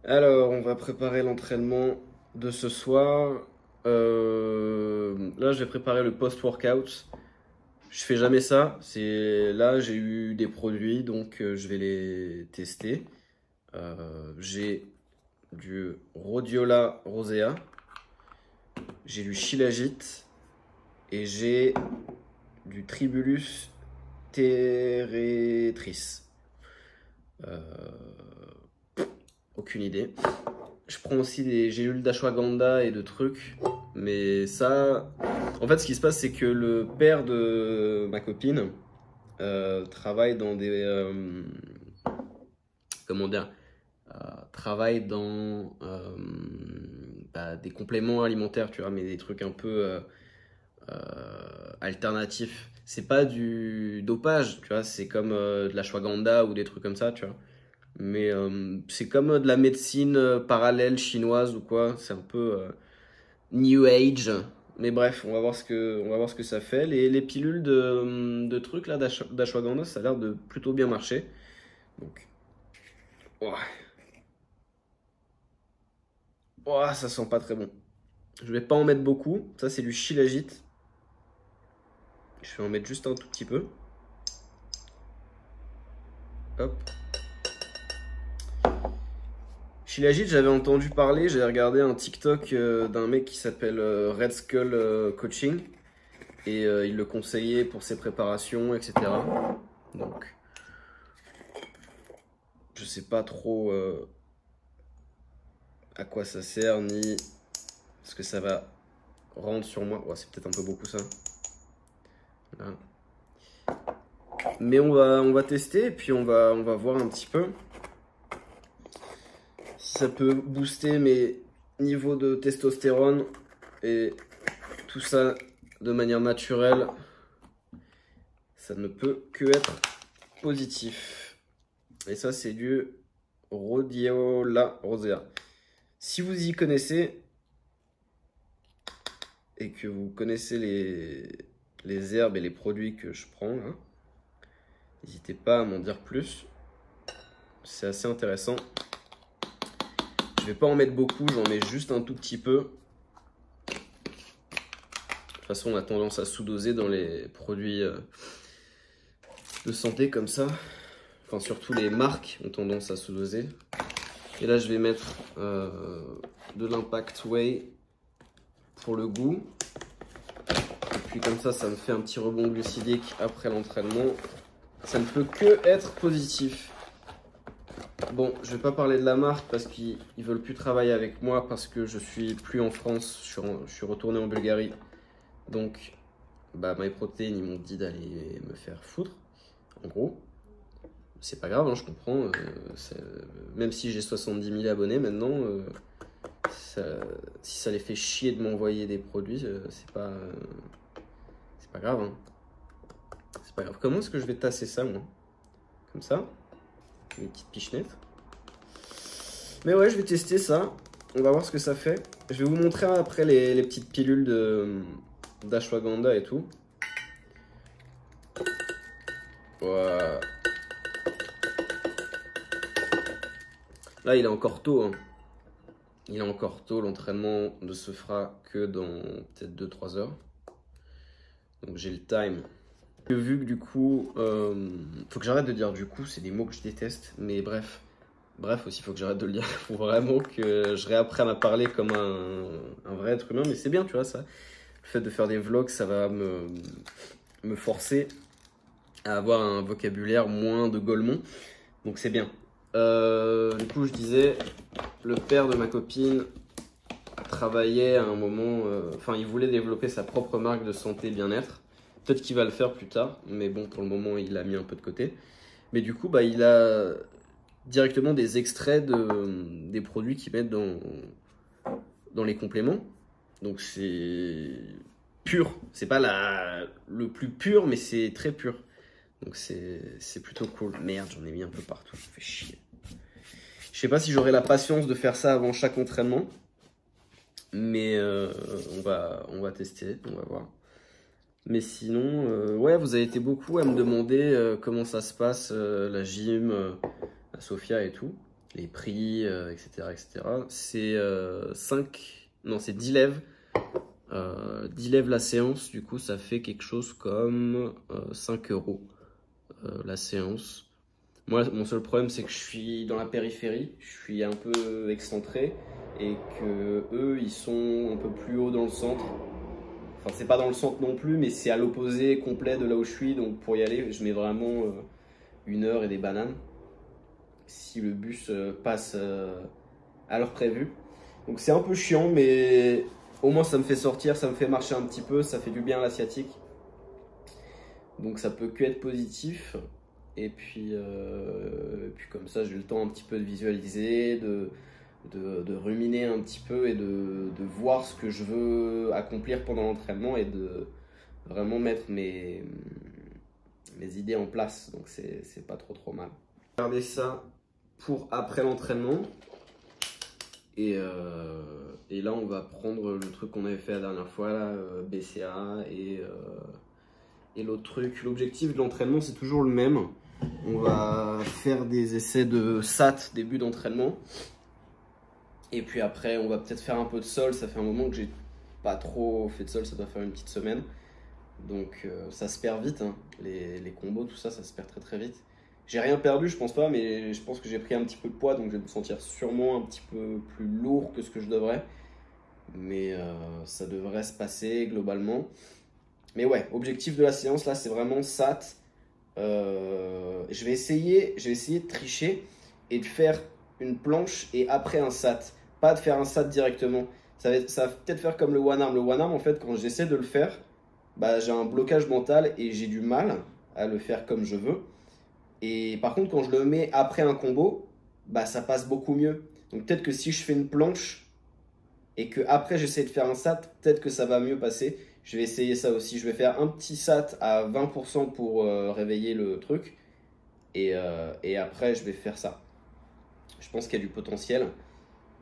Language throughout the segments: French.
Alors, on va préparer l'entraînement de ce soir. Là, je vais préparer le post-workout. Je fais jamais ça. Là, j'ai eu des produits, donc je vais les tester. J'ai du Rhodiola rosea, j'ai du Shilajit et j'ai du Tribulus terretris. Euh, Aucune idée. Je prends aussi des gélules d'ashwagandha et de trucs. Mais ça... En fait, ce qui se passe, c'est que le père de ma copine travaille dans des... comment dire travaille dans des compléments alimentaires, tu vois, mais des trucs un peu alternatifs. C'est pas du dopage, tu vois, c'est comme de l'ashwagandha ou des trucs comme ça, tu vois. Mais c'est comme de la médecine parallèle chinoise ou quoi. C'est un peu New Age. Mais bref, on va voir ce que ça fait. Les pilules de trucs là d'ashwagandha, ça a l'air de plutôt bien marcher. Donc, ouah. Ouah, ça sent pas très bon. Je vais pas en mettre beaucoup. Ça, c'est du shilajit. Je vais en mettre juste un tout petit peu. Hop. Shilajit, j'avais entendu parler, j'avais regardé un TikTok d'un mec qui s'appelle Red Skull Coaching et il le conseillait pour ses préparations, etc. Donc, je sais pas trop à quoi ça sert ni ce que ça va rendre sur moi. Ouais, c'est peut-être un peu beaucoup ça. Voilà. Mais on va tester et puis on va voir un petit peu si ça peut booster mes niveaux de testostérone et tout ça de manière naturelle. Ça ne peut que être positif. Et ça, c'est du Rhodiola rosea. Si vous y connaissez et que vous connaissez les herbes et les produits que je prends, hein, n'hésitez pas à m'en dire plus. C'est assez intéressant. Je vais pas en mettre beaucoup, j'en mets juste un tout petit peu. De toute façon, on a tendance à sous-doser dans les produits de santé comme ça. Enfin, surtout les marques ont tendance à sous-doser. Et là, je vais mettre de l'Impact Whey pour le goût. Et puis comme ça me fait un petit rebond glucidique après l'entraînement. Ça ne peut que être positif. Bon, je vais pas parler de la marque parce qu'ils veulent plus travailler avec moi parce que je suis plus en France, je suis retourné en Bulgarie. Donc, MyProtein, ils m'ont dit d'aller me faire foutre, en gros. C'est pas grave, hein, je comprends. Même si j'ai 70 000 abonnés maintenant, si ça les fait chier de m'envoyer des produits, c'est pas grave. Hein. C'est pas grave. Comment est-ce que je vais tasser ça, moi? Comme ça. Une petite pichenette. Mais ouais, je vais tester ça. On va voir ce que ça fait. Je vais vous montrer après les petites pilules d'ashwagandha et tout. Voilà. Là, il est encore tôt. Hein. Il est encore tôt. L'entraînement ne se fera que dans peut-être 2-3 heures. Donc j'ai le time. Vu que du coup, faut que j'arrête de dire du coup, c'est des mots que je déteste. Mais bref. Bref, aussi, il faut que j'arrête de le dire. Il faut vraiment que je réapprenne à parler comme un vrai être humain. Mais c'est bien, tu vois, ça. Le fait de faire des vlogs, ça va me forcer à avoir un vocabulaire moins de golemon. Donc c'est bien. Du coup, je disais, le père de ma copine travaillait à un moment... Enfin, il voulait développer sa propre marque de santé bien-être. Peut-être qu'il va le faire plus tard. Mais bon, pour le moment, il l'a mis un peu de côté. Mais du coup, il a directement des extraits des produits qu'ils mettent dans les compléments. Donc c'est pur. C'est pas le plus pur, mais c'est très pur. Donc c'est plutôt cool. Merde, j'en ai mis un peu partout, ça fait chier. Je sais pas si j'aurai la patience de faire ça avant chaque entraînement. Mais on va tester, on va voir. Mais sinon, ouais, vous avez été beaucoup à me demander comment ça se passe, la gym, la Sophia et tout. les prix, etc., etc. C'est 10 lèvres. 10 lèvres la séance, du coup ça fait quelque chose comme 5 € la séance. Moi, mon seul problème, c'est que je suis dans la périphérie, je suis un peu excentré et que eux, ils sont un peu plus haut dans le centre. Enfin, c'est pas dans le centre non plus, mais c'est à l'opposé complet de là où je suis. Donc, pour y aller, je mets vraiment 1 heure et des bananes si le bus passe à l'heure prévue. Donc, c'est un peu chiant, mais au moins, ça me fait sortir, ça me fait marcher un petit peu, ça fait du bien à l'asiatique. Donc, ça peut que être positif. Et puis comme ça, j'ai le temps un petit peu de visualiser, de ruminer un petit peu et de voir ce que je veux accomplir pendant l'entraînement et de vraiment mettre mes idées en place. Donc c'est pas trop mal. Regardez ça pour après l'entraînement. Et là, on va prendre le truc qu'on avait fait la dernière fois, là, BCA et l'autre truc. L'objectif de l'entraînement, c'est toujours le même. On va faire des essais de SAT début d'entraînement. Et puis après, on va peut-être faire un peu de sol. Ça fait un moment que j'ai pas trop fait de sol. Ça doit faire une petite semaine. Donc ça se perd vite. Hein. Les combos, tout ça, ça se perd très vite. J'ai rien perdu, je pense pas. Mais je pense que j'ai pris un petit peu de poids. Donc je vais me sentir sûrement un petit peu plus lourd que ce que je devrais. Mais ça devrait se passer globalement. Mais ouais, objectif de la séance là, c'est vraiment SAT. Je vais essayer de tricher et de faire une planche et après un SAT. Pas de faire un SAT directement. Ça va peut-être faire comme le one arm. Le one arm, en fait, quand j'essaie de le faire, bah, j'ai un blocage mental et j'ai du mal à le faire comme je veux. Et par contre, quand je le mets après un combo, bah, ça passe beaucoup mieux. Donc peut-être que si je fais une planche et que après j'essaie de faire un SAT, peut-être que ça va mieux passer. Je vais essayer ça aussi. Je vais faire un petit SAT à 20% pour réveiller le truc. Et après, je vais faire ça. Je pense qu'il y a du potentiel.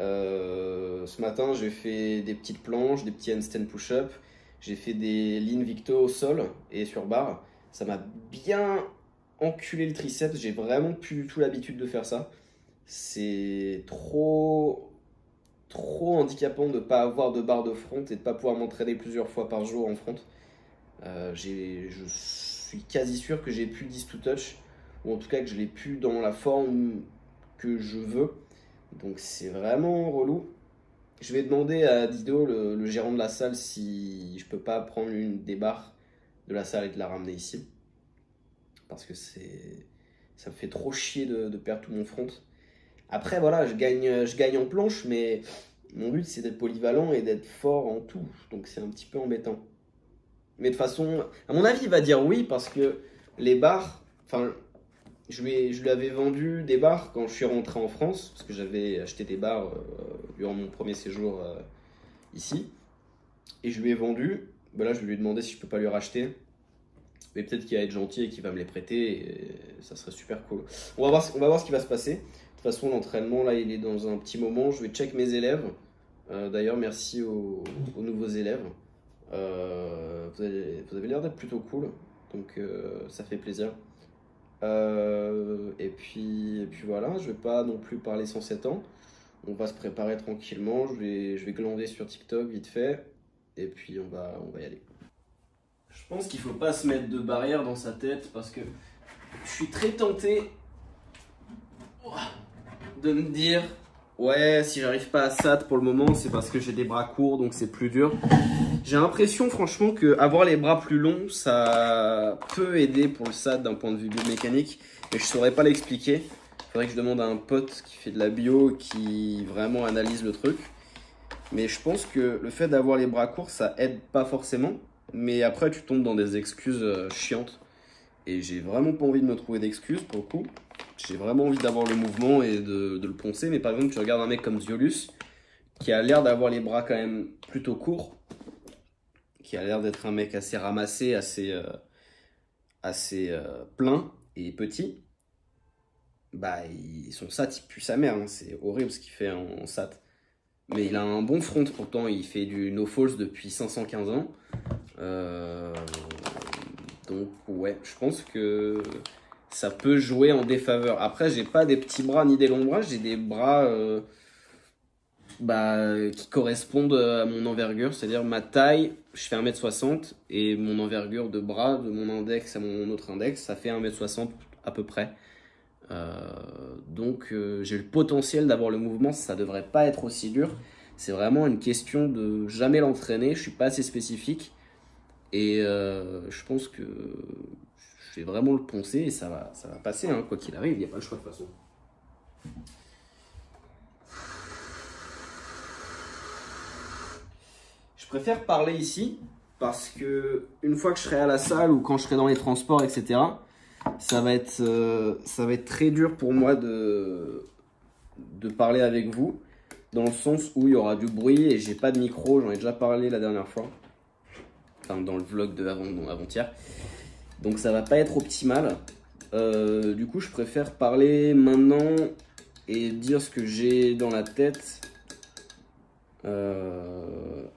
Ce matin, j'ai fait des petites planches, des petits handstand push-up. J'ai fait des lean victo au sol et sur barre. Ça m'a bien enculé le triceps. J'ai vraiment plus du tout l'habitude de faire ça. C'est trop handicapant de ne pas avoir de barre de front et de ne pas pouvoir m'entraîner plusieurs fois par jour en front. Je suis quasi sûr que j'ai plus 10 to touch, ou en tout cas que je l'ai plus dans la forme que je veux. Donc c'est vraiment relou. Je vais demander à Dido, le gérant de la salle, si je peux pas prendre une des barres de la salle et de la ramener ici. Parce que ça me fait trop chier de perdre tout mon front. Après, voilà, je gagne en planche, mais mon but, c'est d'être polyvalent et d'être fort en tout. Donc, c'est un petit peu embêtant. Mais de toute façon, à mon avis, il va dire oui parce que les barres, enfin, je lui avais vendu des barres quand je suis rentré en France, parce que j'avais acheté des barres durant mon premier séjour ici. Et je lui ai vendu. Ben là, je lui ai demandé si je peux pas lui racheter. Mais peut-être qu'il va être gentil et qu'il va me les prêter. Et ça serait super cool. On va voir ce qui va se passer. De toute façon, l'entraînement, là, il est dans un petit moment. Je vais check mes élèves. D'ailleurs, merci aux nouveaux élèves. Vous avez l'air d'être plutôt cool. Donc, ça fait plaisir. Et puis voilà, je vais pas non plus parler sans 7 ans. On va se préparer tranquillement. Je vais glander sur TikTok vite fait. Et puis, on va y aller. Je pense qu'il faut pas se mettre de barrière dans sa tête parce que je suis très tenté de me dire ouais, si j'arrive pas à SAT pour le moment, c'est parce que j'ai des bras courts, donc c'est plus dur. J'ai l'impression franchement que avoir les bras plus longs, ça peut aider pour le SAT d'un point de vue biomécanique, mais je saurais pas l'expliquer. Il faudrait que je demande à un pote qui fait de la bio, qui vraiment analyse le truc. Mais je pense que le fait d'avoir les bras courts, ça aide pas forcément. Mais après, tu tombes dans des excuses chiantes. Et j'ai vraiment pas envie de me trouver d'excuses pour le coup. J'ai vraiment envie d'avoir le mouvement et de le poncer. Mais par exemple, tu regardes un mec comme Ziolus, qui a l'air d'avoir les bras quand même plutôt courts. Qui a l'air d'être un mec assez ramassé, assez plein et petit. Bah, son SAT, il pue sa mère. Hein. C'est horrible ce qu'il fait en SAT. Mais il a un bon front, pourtant il fait du no falls depuis 515 ans. Donc ouais, je pense que ça peut jouer en défaveur. Après, j'ai pas des petits bras ni des longs bras, j'ai des bras qui correspondent à mon envergure, c'est-à-dire ma taille, je fais 1m60 et mon envergure de bras, de mon index à mon autre index, ça fait 1m60 à peu près. Donc j'ai le potentiel d'avoir le mouvement, ça devrait pas être aussi dur. C'est vraiment une question de jamais l'entraîner, je suis pas assez spécifique et je pense que je vais vraiment le poncer et ça va passer, hein, quoi qu'il arrive, il n'y a pas le choix de toute façon. Je préfère parler ici parce que une fois que je serai à la salle ou quand je serai dans les transports, etc., ça va être très dur pour moi de parler avec vous, dans le sens où il y aura du bruit et j'ai pas de micro, j'en ai déjà parlé la dernière fois, enfin dans le vlog de avant-hier, donc ça va pas être optimal. Du coup je préfère parler maintenant et dire ce que j'ai dans la tête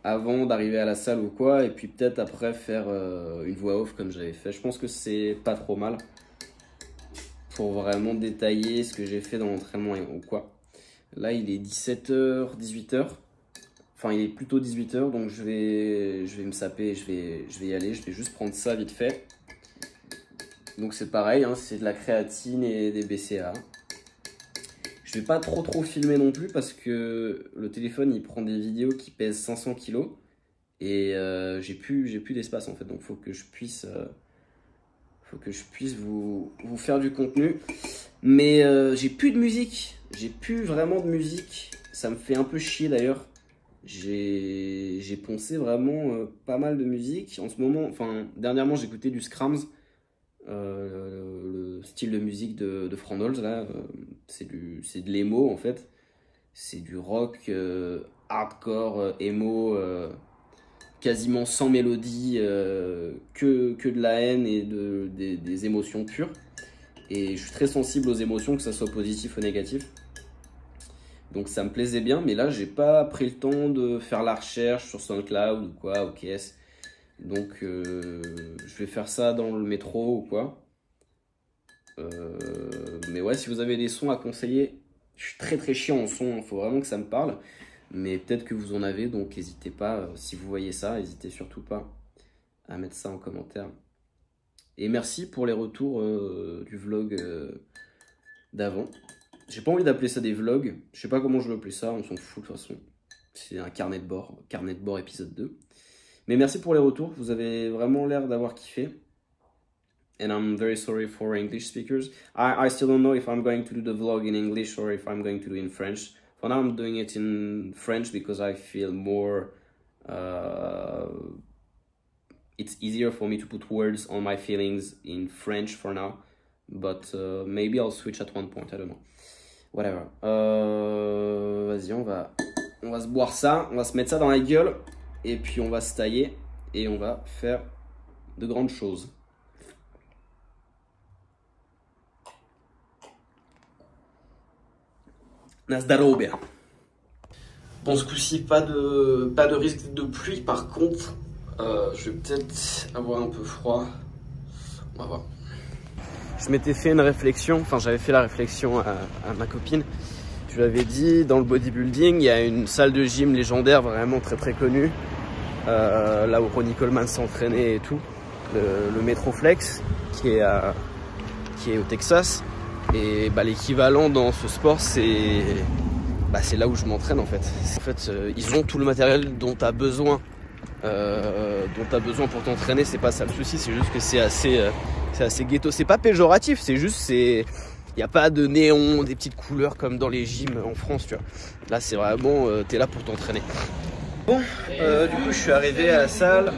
avant d'arriver à la salle ou quoi, et puis peut-être après faire une voix off comme j'avais fait. Je pense que c'est pas trop mal pour vraiment détailler ce que j'ai fait dans l'entraînement ou quoi. Là il est 17h, 18h, enfin il est plutôt 18h, donc je vais me saper, je vais y aller, je vais juste prendre ça vite fait. Donc c'est pareil, hein, c'est de la créatine et des BCA. Je vais pas trop filmer non plus parce que le téléphone il prend des vidéos qui pèsent 500 kg et j'ai plus d'espace en fait, donc faut que je puisse vous faire du contenu. Mais j'ai plus de musique, j'ai plus vraiment de musique, ça me fait un peu chier d'ailleurs. J'ai poncé vraiment pas mal de musique en ce moment. Enfin dernièrement j'écoutais du Scrams, le style de musique de Frandols là, c'est de l'emo en fait, c'est du rock hardcore emo, quasiment sans mélodie, que de la haine et des émotions pures, et je suis très sensible aux émotions, que ça soit positif ou négatif, donc ça me plaisait bien. Mais là j'ai pas pris le temps de faire la recherche sur SoundCloud ou quoi, OKS. Donc je vais faire ça dans le métro ou quoi. Mais ouais, si vous avez des sons à conseiller, je suis très chiant en son, il faut vraiment que ça me parle. Mais peut-être que vous en avez, donc n'hésitez pas, si vous voyez ça, n'hésitez surtout pas à mettre ça en commentaire. Et merci pour les retours du vlog d'avant. J'ai pas envie d'appeler ça des vlogs, je sais pas comment je veux appeler ça, on s'en fout de toute façon. C'est un carnet de bord épisode 2. Mais merci pour les retours, vous avez vraiment l'air d'avoir kiffé. And I'm very sorry for English speakers. I still don't know if I'm going to do the vlog in English or if I'm going to do it in French. For now I'm doing it in French because I feel more... it's easier for me to put words on my feelings in French for now. But maybe I'll switch at one point, I don't know. Whatever. Vas-y, on va se boire ça, on va se mettre ça dans la gueule. Et puis on va se tailler et on va faire de grandes choses. Nazdarobia. Bon, ce coup-ci, pas de risque de pluie. Par contre, je vais peut-être avoir un peu froid. On va voir. Je m'étais fait une réflexion, enfin j'avais fait la réflexion à ma copine. Je lui avais dit, dans le bodybuilding, il y a une salle de gym légendaire vraiment très connue. Là où Ronnie Coleman s'entraînait et tout. Le Metroflex, qui est au Texas. Et l'équivalent dans ce sport, c'est là où je m'entraîne en fait. En fait, ils ont tout le matériel dont tu as besoin. Pour t'entraîner, c'est pas ça le souci, c'est juste que c'est assez ghetto. C'est pas péjoratif, c'est juste, il n'y a pas de néon, des petites couleurs comme dans les gyms en France, tu vois. Là, c'est vraiment, t'es là pour t'entraîner. Bon, du coup, je suis arrivé à la salle.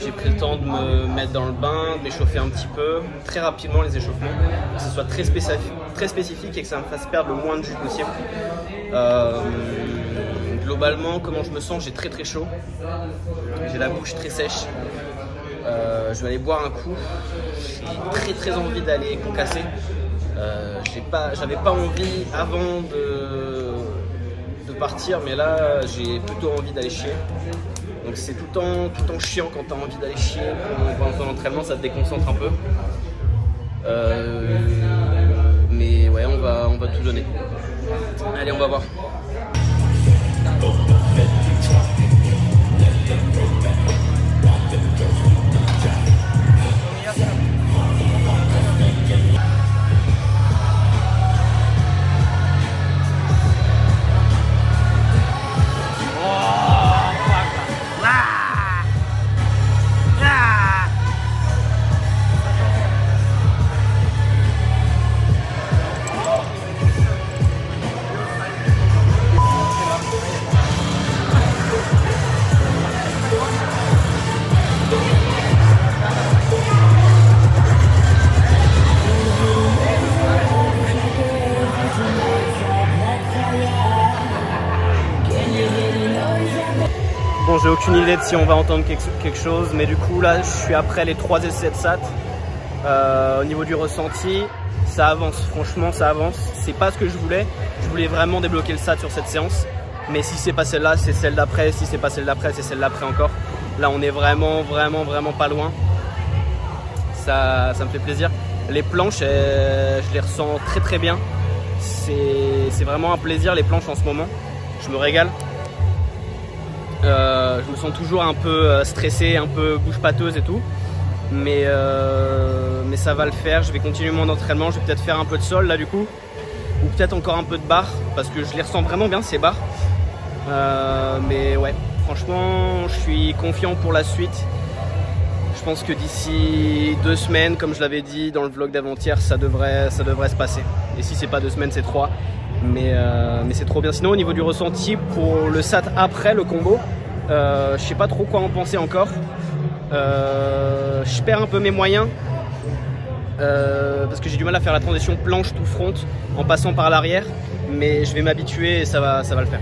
J'ai pris le temps de me mettre dans le bain, de m'échauffer un petit peu, très rapidement les échauffements, que ce soit très spécifique et que ça me fasse perdre le moins de jus possible. Globalement, comment je me sens, j'ai très chaud, j'ai la bouche très sèche. Je vais aller boire un coup, j'ai très envie d'aller concasser. J'avais pas envie avant de partir, mais là j'ai plutôt envie d'aller chier. Donc c'est tout le temps chiant quand tu as envie d'aller chier pendant ton entraînement, ça te déconcentre un peu. Mais ouais, on va tout donner. Allez, on va voir. Bon, j'ai aucune idée de si on va entendre quelque chose, mais du coup là je suis après les 3 essais de SAT. Au niveau du ressenti, ça avance, franchement ça avance. C'est pas ce que je voulais vraiment débloquer le SAT sur cette séance. Mais si c'est pas celle-là, c'est celle d'après, si c'est pas celle d'après, c'est celle d'après encore. Là on est vraiment pas loin. Ça me fait plaisir. Les planches, je les ressens très bien. C'est vraiment un plaisir les planches en ce moment. Je me régale. Je me sens toujours un peu stressé, un peu bouche pâteuse et tout. Mais ça va le faire. Je vais continuer mon entraînement. Je vais peut-être faire un peu de sol là du coup. Ou peut-être encore un peu de barre. Parce que je les ressens vraiment bien ces barres. Mais ouais, franchement, je suis confiant pour la suite. Je pense que d'ici 2 semaines, comme je l'avais dit dans le vlog d'avant-hier, ça devrait se passer. Et si c'est pas 2 semaines, c'est 3. Mais c'est trop bien. Sinon au niveau du ressenti pour le SAT après le combo, je sais pas trop quoi en penser encore. Je perds un peu mes moyens parce que j'ai du mal à faire la transition planche tout front en passant par l'arrière, mais je vais m'habituer et ça va le faire.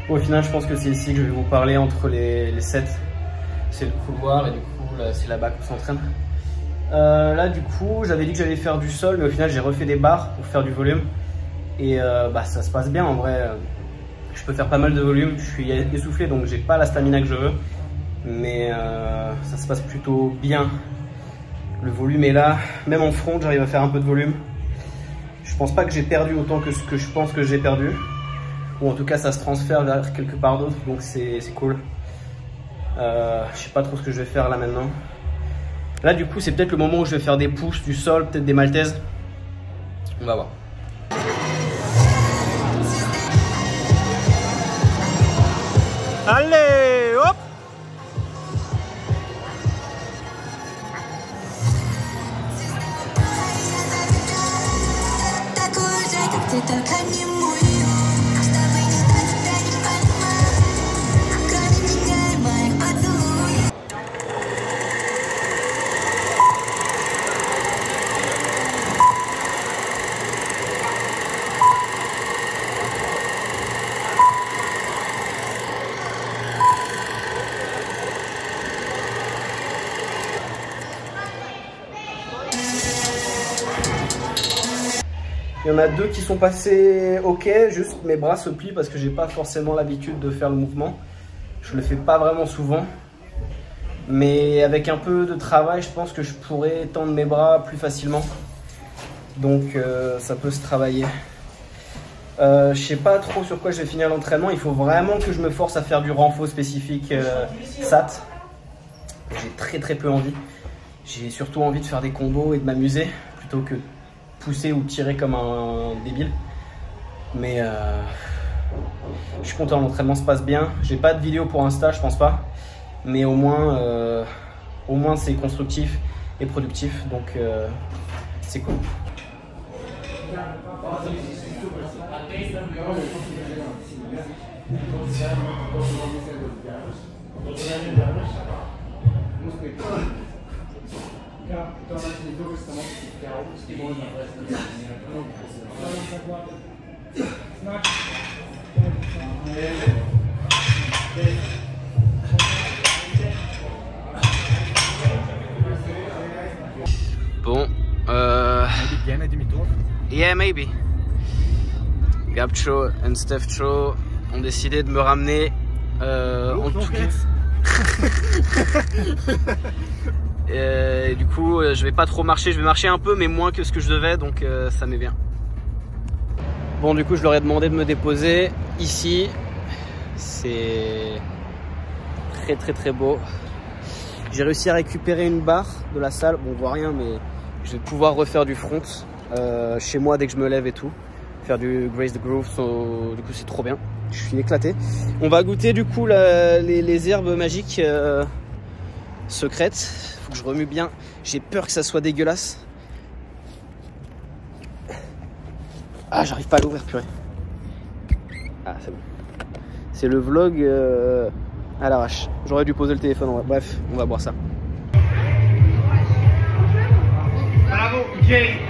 Au final, je pense que c'est ici que je vais vous parler entre les sets. C'est le couloir et du coup, c'est là-bas qu'on s'entraîne. Là, du coup, j'avais dit que j'allais faire du sol, mais au final, j'ai refait des barres pour faire du volume. Et ça se passe bien en vrai. Je peux faire pas mal de volume. Je suis essoufflé, donc j'ai pas la stamina que je veux. Mais ça se passe plutôt bien. Le volume est là. Même en front, j'arrive à faire un peu de volume. Je pense pas que j'ai perdu autant que ce que je pense que j'ai perdu. Ou en tout cas, ça se transfère vers quelque part d'autre, donc c'est cool. Je sais pas trop ce que je vais faire là maintenant. Là, du coup, c'est peut-être le moment où je vais faire des push, du sol, peut-être des maltaises. On va voir. Allez, hop! Il y en a 2 qui sont passés ok, juste mes bras se plient parce que j'ai pas forcément l'habitude de faire le mouvement. Je le fais pas vraiment souvent. Mais avec un peu de travail, je pense que je pourrais tendre mes bras plus facilement. Donc ça peut se travailler. Je sais pas trop sur quoi je vais finir l'entraînement. Il faut vraiment que je me force à faire du renfort spécifique SAT. J'ai très peu envie. J'ai surtout envie de faire des combos et de m'amuser plutôt que pousser ou tirer comme un débile. Mais je suis content, l'entraînement se passe bien. J'ai pas de vidéo pour Insta, je pense pas. Mais au moins c'est constructif et productif. Donc c'est cool. Bon, yeah, maybe. Gabcho and Stefcho ont décidé de me ramener en tout cas. Et du coup, je vais pas trop marcher, je vais marcher un peu, mais moins que ce que je devais, donc ça m'est bien. Bon, du coup, je leur ai demandé de me déposer ici. C'est très beau. J'ai réussi à récupérer une barre de la salle. Bon, on voit rien, mais je vais pouvoir refaire du front chez moi dès que je me lève et tout. Faire du Grace the Groove, du coup c'est trop bien. Je suis éclaté. On va goûter du coup les herbes magiques secrètes. Faut que je remue bien. J'ai peur que ça soit dégueulasse. Ah, j'arrive pas à l'ouvrir, purée. Ah, c'est bon. C'est le vlog à l'arrache. J'aurais dû poser le téléphone en vrai. Bref, on va boire ça. Bravo, Jay.